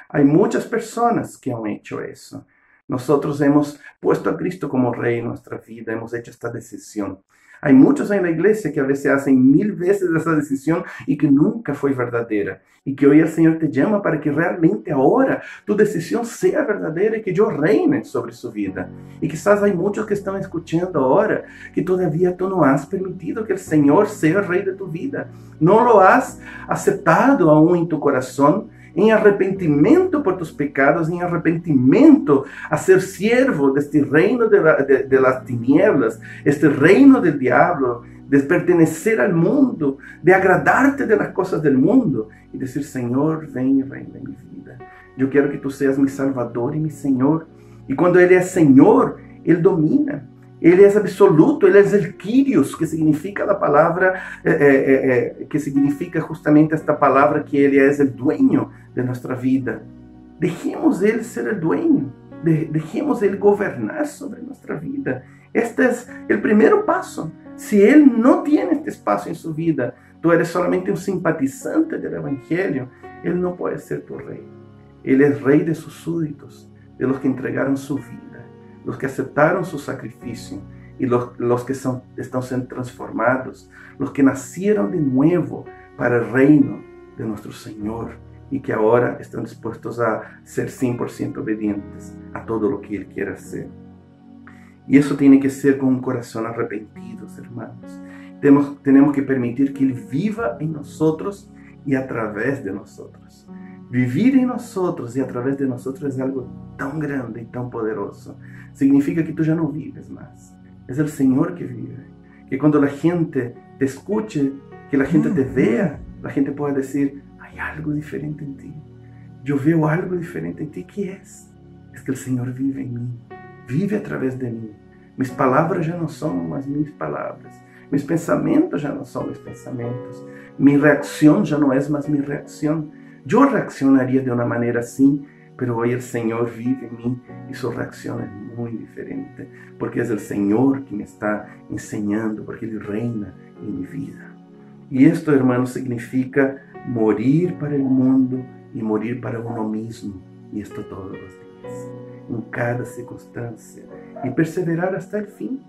Hay muchas personas que han hecho eso. Nosotros hemos puesto a Cristo como Rey en nuestra vida, hemos hecho esta decisión. Hay muchos en la iglesia que a veces hacen 1000 veces esa decisión y que nunca fue verdadera. Y que hoy el Señor te llama para que realmente ahora tu decisión sea verdadera y que yo reine sobre su vida. Y quizás hay muchos que están escuchando ahora que todavía tú no has permitido que el Señor sea el Rey de tu vida. No lo has aceptado aún en tu corazón, en arrepentimiento por tus pecados, en arrepentimiento a ser siervo de este reino de las tinieblas, este reino del diablo, de pertenecer al mundo, de agradarte de las cosas del mundo y decir, Señor, ven y reina en mi vida. Yo quiero que tú seas mi Salvador y mi Señor. Y cuando Él es Señor, Él domina. Él es absoluto, Él es el Kyrios, que significa la palabra, que significa justamente esta palabra que Él es el dueño de nuestra vida. Dejemos Él ser el dueño, dejemos Él gobernar sobre nuestra vida. Este es el primer paso. Si Él no tiene este espacio en su vida, tú eres solamente un simpatizante del Evangelio, Él no puede ser tu rey. Él es rey de sus súbditos, de los que entregaron su vida, los que aceptaron su sacrificio y los que están siendo transformados, los que nacieron de nuevo para el reino de nuestro Señor y que ahora están dispuestos a ser 100% obedientes a todo lo que Él quiere hacer. Y eso tiene que ser con un corazón arrepentido, hermanos. Tenemos que permitir que Él viva en nosotros y a través de nosotros. Vivir en nosotros y a través de nosotros es algo tan grande y tan poderoso. Significa que tú ya no vives más. Es el Señor que vive. Que cuando la gente te escuche, que la gente te vea, la gente pueda decir, hay algo diferente en ti. Yo veo algo diferente en ti. ¿Qué es? Es que el Señor vive en mí. Vive a través de mí. Mis palabras ya no son más mis palabras. Mis pensamientos ya no son mis pensamientos. Mi reacción ya no es más mi reacción. Yo reaccionaría de una manera así, pero hoy el Señor vive en mí y su reacción es muy diferente, porque es el Señor que me está enseñando, porque Él reina en mi vida. Y esto, hermanos, significa morir para el mundo y morir para uno mismo, y esto todos los días, en cada circunstancia, y perseverar hasta el fin.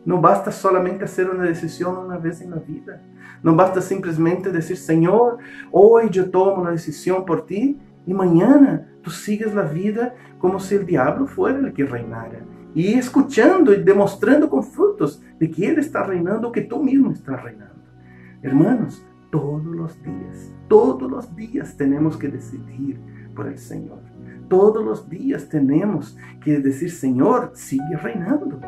No basta solamente hacer una decisión una vez en la vida. No basta simplemente decir, Señor, hoy yo tomo una decisión por ti y mañana tú sigues la vida como si el diablo fuera el que reinara. Y escuchando y demostrando con frutos de que Él está reinando, que tú mismo estás reinando. Hermanos, todos los días tenemos que decidir por el Señor. Todos los días tenemos que decir, Señor, sigue reinando.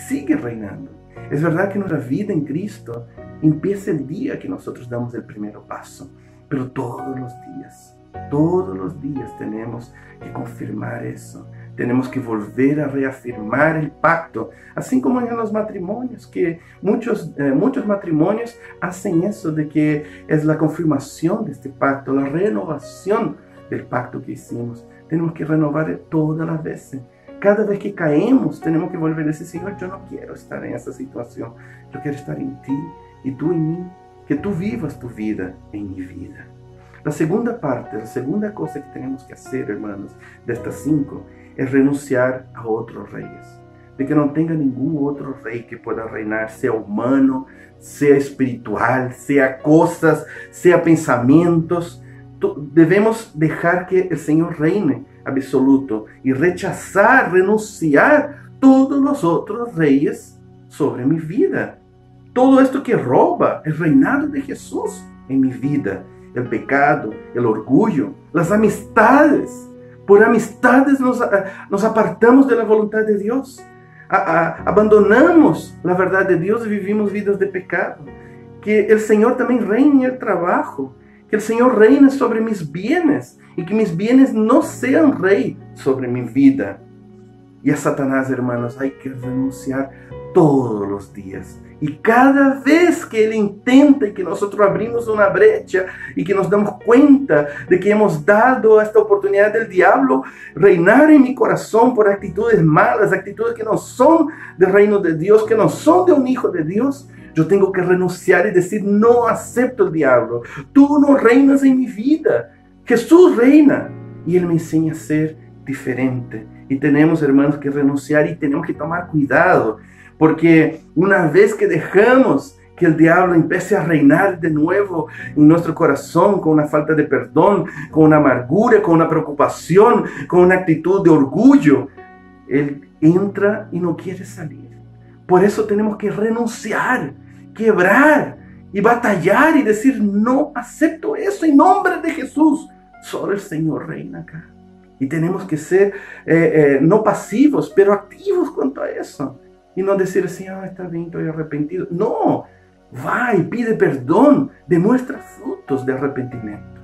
Sigue reinando. Es verdad que nuestra vida en Cristo empieza el día que nosotros damos el primer paso, pero todos los días tenemos que confirmar eso. Tenemos que volver a reafirmar el pacto, así como en los matrimonios, que muchos matrimonios hacen eso, de que es la confirmación de este pacto, la renovación del pacto que hicimos. tenemos que renovar todas las veces. Cada vez que caemos, tenemos que volver a decir, Señor, yo no quiero estar en esa situación. Yo quiero estar en ti y tú en mí. Que tú vivas tu vida en mi vida. La segunda parte, la segunda cosa que tenemos que hacer, hermanos, de estas 5, es renunciar a otros reyes. De que no tenga ningún otro rey que pueda reinar, sea humano, sea espiritual, sea cosas, sea pensamientos. Debemos dejar que el Señor reine absoluto y rechazar, renunciar todos los otros reyes sobre mi vida. Todo esto que roba el reinado de Jesús en mi vida, el pecado, el orgullo, las amistades. Por amistades nos apartamos de la voluntad de Dios. Abandonamos la verdad de Dios y vivimos vidas de pecado. Que el Señor también reine en el trabajo. Que el Señor reine sobre mis bienes y que mis bienes no sean rey sobre mi vida. Y a Satanás, hermanos, hay que renunciar todos los días. Y cada vez que Él intenta y que nosotros abrimos una brecha y que nos damos cuenta de que hemos dado esta oportunidad del diablo reinar en mi corazón por actitudes malas, actitudes que no son del reino de Dios, que no son de un hijo de Dios, yo tengo que renunciar y decir, no acepto el diablo. Tú no reinas en mi vida. Jesús reina. Y Él me enseña a ser diferente. Y tenemos, hermanos, que renunciar y tenemos que tomar cuidado. Porque una vez que dejamos que el diablo empiece a reinar de nuevo en nuestro corazón con una falta de perdón, con una amargura, con una preocupación, con una actitud de orgullo, él entra y no quiere salir. Por eso tenemos que renunciar, quebrar y batallar y decir, no acepto eso en nombre de Jesús. Solo el Señor reina acá. Y tenemos que ser no pasivos, pero activos cuanto a eso. Y no decir así, está bien, estoy arrepentido. No, va y pide perdón, demuestra frutos de arrepentimiento.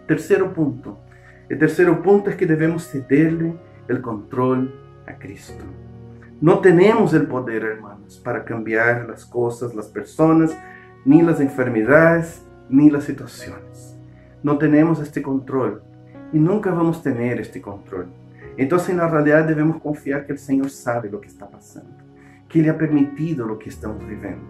Tercero punto. El tercero punto es que debemos cederle el control a Cristo. No tenemos el poder, hermanos, para cambiar las cosas, las personas, ni las enfermedades, ni las situaciones. No tenemos este control y nunca vamos a tener este control. Entonces, en la realidad debemos confiar que el Señor sabe lo que está pasando, que Él ha permitido lo que estamos viviendo,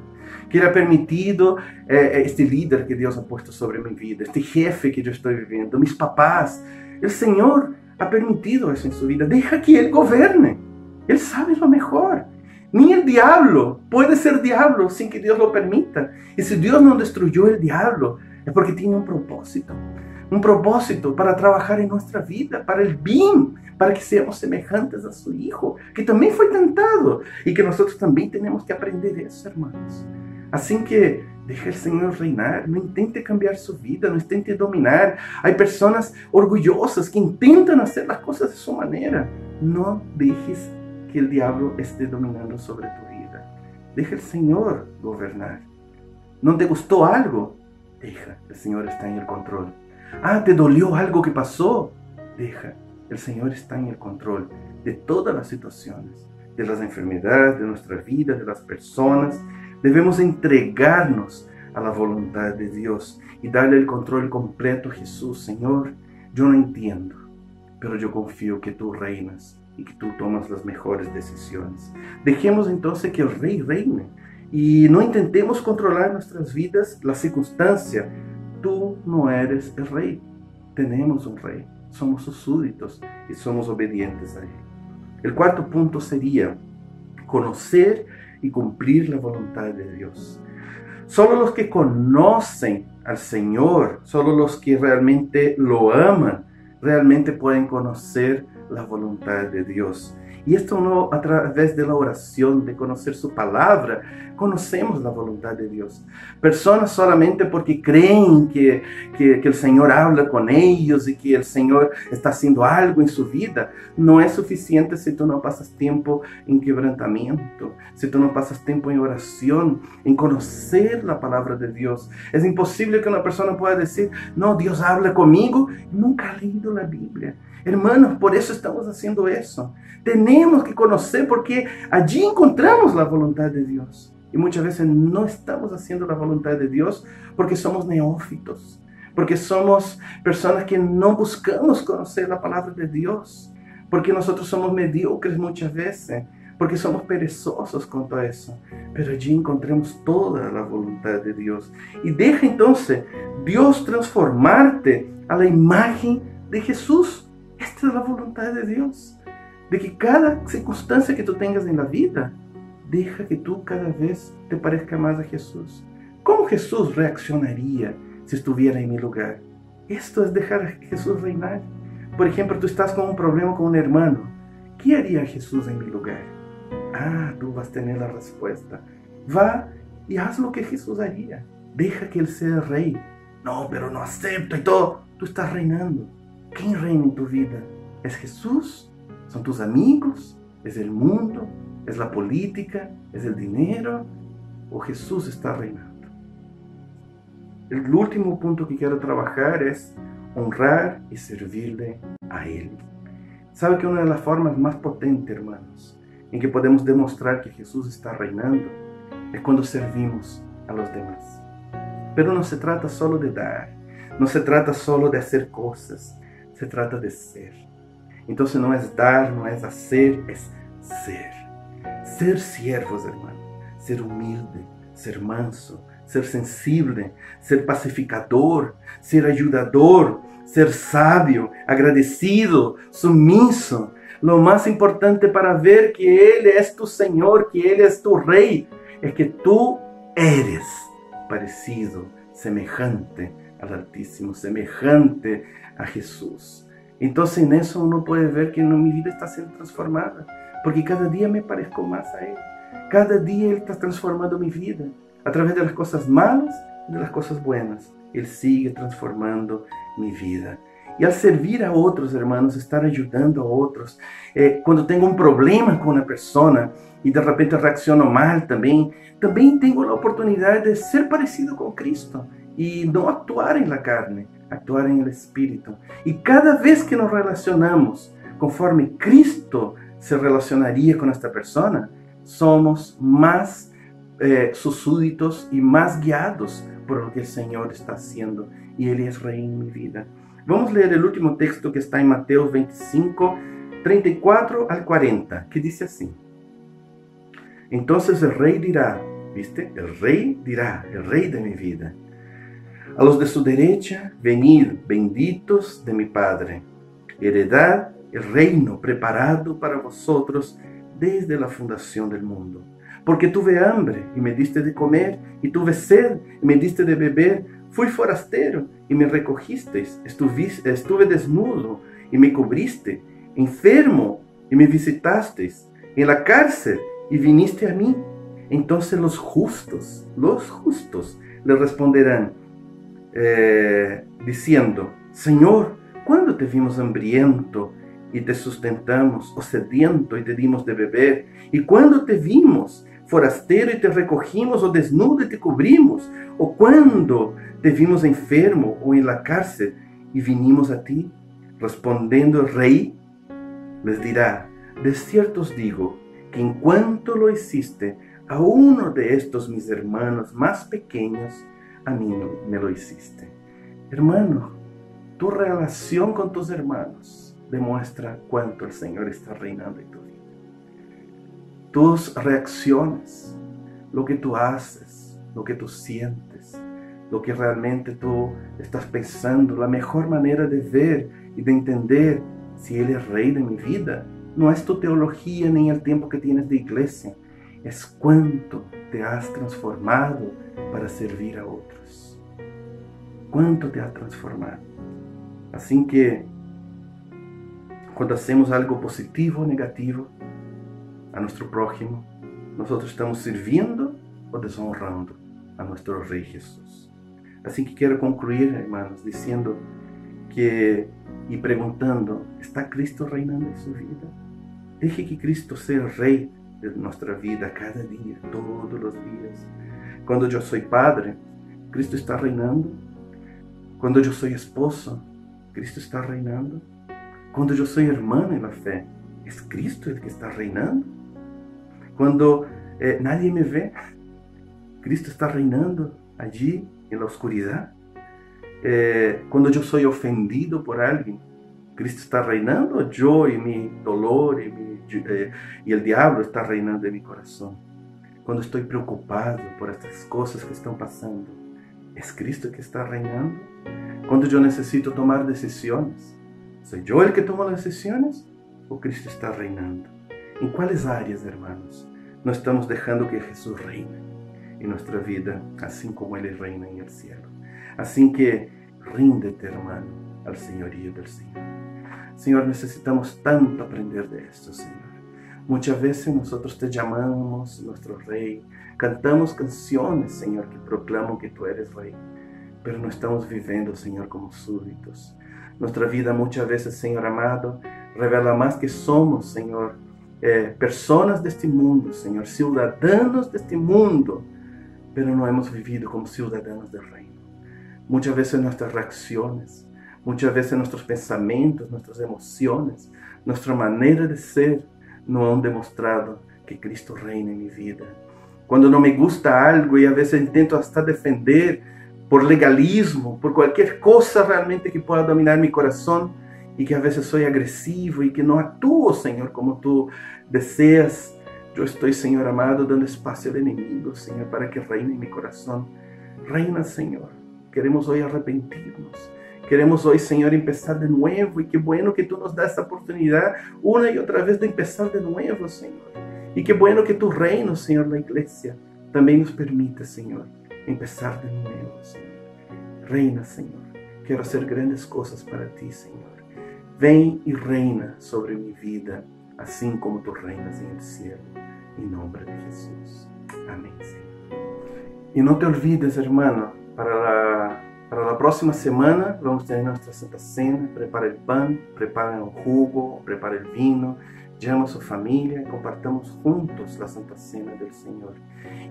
que Él ha permitido este líder que Dios ha puesto sobre mi vida, este jefe que yo estoy viviendo, mis papás. El Señor ha permitido eso en su vida. Deja que Él gobierne. Él sabe lo mejor. Ni el diablo puede ser diablo sin que Dios lo permita. Y si Dios no destruyó el diablo, es porque tiene un propósito. Un propósito para trabajar en nuestra vida, para el bien, para que seamos semejantes a su Hijo, que también fue tentado. Y que nosotros también tenemos que aprender eso, hermanos. Así que deje al Señor reinar, no intente cambiar su vida, no intente dominar. Hay personas orgullosas que intentan hacer las cosas de su manera. No dejes que el diablo esté dominando sobre tu vida. Deja al Señor gobernar. ¿No te gustó algo? Deja, el Señor está en el control. ¿Te dolió algo que pasó? Deja, el Señor está en el control de todas las situaciones, de las enfermedades, de nuestra vida, de las personas. Debemos entregarnos a la voluntad de Dios y darle el control completo a Jesús. Señor, yo no entiendo, pero yo confío que tú reinas y que tú tomas las mejores decisiones. Dejemos entonces que el Rey reine y no intentemos controlar nuestras vidas, la circunstancia. Tú no eres el Rey. Tenemos un Rey. Somos sus súbditos y somos obedientes a Él. El cuarto punto sería conocer y cumplir la voluntad de Dios. Solo los que conocen al Señor, solo los que realmente lo aman, realmente pueden conocer la voluntad de Dios. Y esto no a través de la oración, de conocer su palabra, conocemos la voluntad de Dios. Personas solamente porque creen que el Señor habla con ellos y que el Señor está haciendo algo en su vida, no es suficiente si tú no pasas tiempo en quebrantamiento, si tú no pasas tiempo en oración, en conocer la palabra de Dios. Es imposible que una persona pueda decir, no, Dios habla conmigo, nunca ha leído la Biblia. Hermanos, por eso estamos haciendo eso. Tenemos que conocer porque allí encontramos la voluntad de Dios. Y muchas veces no estamos haciendo la voluntad de Dios porque somos neófitos, porque somos personas que no buscamos conocer la palabra de Dios, porque nosotros somos mediocres muchas veces, porque somos perezosos con todo eso. Pero allí encontramos toda la voluntad de Dios. Y deja entonces Dios transformarte a la imagen de Jesús. Esta es la voluntad de Dios. De que cada circunstancia que tú tengas en la vida, deja que tú cada vez te parezca más a Jesús. ¿Cómo Jesús reaccionaría si estuviera en mi lugar? Esto es dejar a Jesús reinar. Por ejemplo, tú estás con un problema con un hermano. ¿Qué haría Jesús en mi lugar? Ah, tú vas a tener la respuesta. Va y haz lo que Jesús haría. Deja que Él sea rey. No, pero no acepto y todo. Tú estás reinando. ¿Quién reina en tu vida? ¿Es Jesús? ¿Son tus amigos? ¿Es el mundo? ¿Es la política? ¿Es el dinero? ¿O Jesús está reinando? El último punto que quiero trabajar es honrar y servirle a Él. ¿Sabe que una de las formas más potentes, hermanos, en que podemos demostrar que Jesús está reinando es cuando servimos a los demás? Pero no se trata solo de dar, no se trata solo de hacer cosas, se trata de ser. Entonces no es dar, no es hacer, es ser. Ser siervos, hermano, ser humilde, ser manso, ser sensible, ser pacificador, ser ayudador, ser sabio, agradecido, sumiso. Lo más importante para ver que Él es tu Señor, que Él es tu Rey, es que tú eres parecido, semejante al Altísimo, semejante a Jesús. Entonces en eso uno puede ver que mi vida está siendo transformada, porque cada día me parezco más a Él. Cada día Él está transformando mi vida, a través de las cosas malas y de las cosas buenas. Él sigue transformando mi vida. Y al servir a otros, hermanos, estar ayudando a otros, cuando tengo un problema con una persona y de repente reacciono mal también tengo la oportunidad de ser parecido con Cristo y no actuar en la carne, actuar en el Espíritu. Y cada vez que nos relacionamos conforme Cristo se relacionaría con esta persona, somos más sus súbditos y más guiados por lo que el Señor está haciendo. Y Él es Rey en mi vida. Vamos a leer el último texto que está en Mateo 25, 34 al 40, que dice así. Entonces el Rey dirá, ¿viste? El Rey dirá, el Rey de mi vida, a los de su derecha, venid, benditos de mi Padre, heredad el reino preparado para vosotros desde la fundación del mundo. Porque tuve hambre y me diste de comer, y tuve sed y me diste de beber, fui forastero y me recogisteis, estuve desnudo y me cubriste, enfermo y me visitasteis, en la cárcel y viniste a mí. Entonces los justos le responderán, diciendo, Señor, ¿cuándo te vimos hambriento y te sustentamos, o sediento y te dimos de beber? ¿Y cuándo te vimos forastero y te recogimos, o desnudo y te cubrimos? ¿O cuándo te vimos enfermo o en la cárcel y vinimos a ti? Respondiendo el Rey, les dirá, de cierto os digo, que en cuanto lo hiciste a uno de estos mis hermanos más pequeños, a mí me lo hiciste. Hermano, tu relación con tus hermanos demuestra cuánto el Señor está reinando en tu vida. Tus reacciones, lo que tú haces, lo que tú sientes, lo que realmente tú estás pensando, la mejor manera de ver y de entender si Él es Rey de mi vida, no es tu teología ni el tiempo que tienes de iglesia, es cuánto te has transformado para servir a otros. Cuánto te has transformado. Así que cuando hacemos algo positivo o negativo a nuestro prójimo, nosotros estamos sirviendo o deshonrando a nuestro Rey Jesús. Así que quiero concluir, hermanos, diciendo y preguntando, ¿está Cristo reinando en su vida? Deje que Cristo sea el Rey de nuestra vida cada día, todos los días. Cuando yo soy padre, Cristo está reinando. Cuando yo soy esposo, Cristo está reinando. Cuando yo soy hermano en la fe, ¿es Cristo el que está reinando? Cuando nadie me ve, Cristo está reinando allí en la oscuridad. Cuando yo soy ofendido por alguien, Cristo está reinando, yo y mi dolor y el diablo está reinando en mi corazón. Cuando estoy preocupado por estas cosas que están pasando, ¿es Cristo que está reinando? Cuando yo necesito tomar decisiones, ¿soy yo el que toma las decisiones o Cristo está reinando? ¿En cuáles áreas, hermanos, no estamos dejando que Jesús reine en nuestra vida, así como Él reina en el cielo? Así que ríndete, hermano, al señorío del Señor. Señor, necesitamos tanto aprender de esto, Señor. Muchas veces nosotros te llamamos nuestro Rey, cantamos canciones, Señor, que proclaman que tú eres Rey, pero no estamos viviendo, Señor, como súbditos. Nuestra vida muchas veces, Señor amado, revela más que somos, Señor, personas de este mundo, Señor, ciudadanos de este mundo, pero no hemos vivido como ciudadanos del reino. Muchas veces nuestras reacciones, muchas veces nuestros pensamientos, nuestras emociones, nuestra manera de ser no han demostrado que Cristo reina en mi vida. Cuando no me gusta algo y a veces intento hasta defender por legalismo, por cualquier cosa realmente que pueda dominar mi corazón y que a veces soy agresivo y que no actúo, Señor, como tú deseas, yo estoy, Señor amado, dando espacio al enemigo, Señor, para que reine en mi corazón. Reina, Señor. Queremos hoy arrepentirnos. Queremos hoy, Señor, empezar de nuevo. Y qué bueno que tú nos das esta oportunidad una y otra vez de empezar de nuevo, Señor. Y qué bueno que tu reino, Señor, la iglesia, también nos permite, Señor, empezar de nuevo, Señor. Reina, Señor. Quiero hacer grandes cosas para ti, Señor. Ven y reina sobre mi vida, así como tú reinas en el cielo. En nombre de Jesús. Amén, Señor. Y no te olvides, hermano, para la próxima semana vamos a tener nuestra Santa Cena. Prepara el pan, prepara el jugo, prepara el vino, llama a su familia, compartamos juntos la Santa Cena del Señor.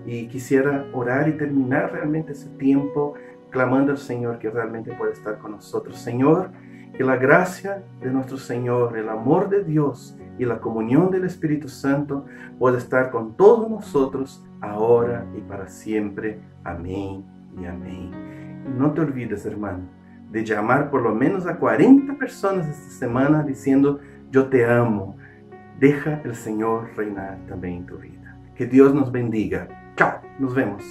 Y quisiera orar y terminar realmente ese tiempo clamando al Señor que realmente puede estar con nosotros. Señor, que la gracia de nuestro Señor, el amor de Dios y la comunión del Espíritu Santo pueda estar con todos nosotros ahora y para siempre. Amén y amén. Y no te olvides, hermano, de llamar por lo menos a 40 personas esta semana diciendo: yo te amo. Deja el Señor reinar también en tu vida. Que Dios nos bendiga. Chao, nos vemos.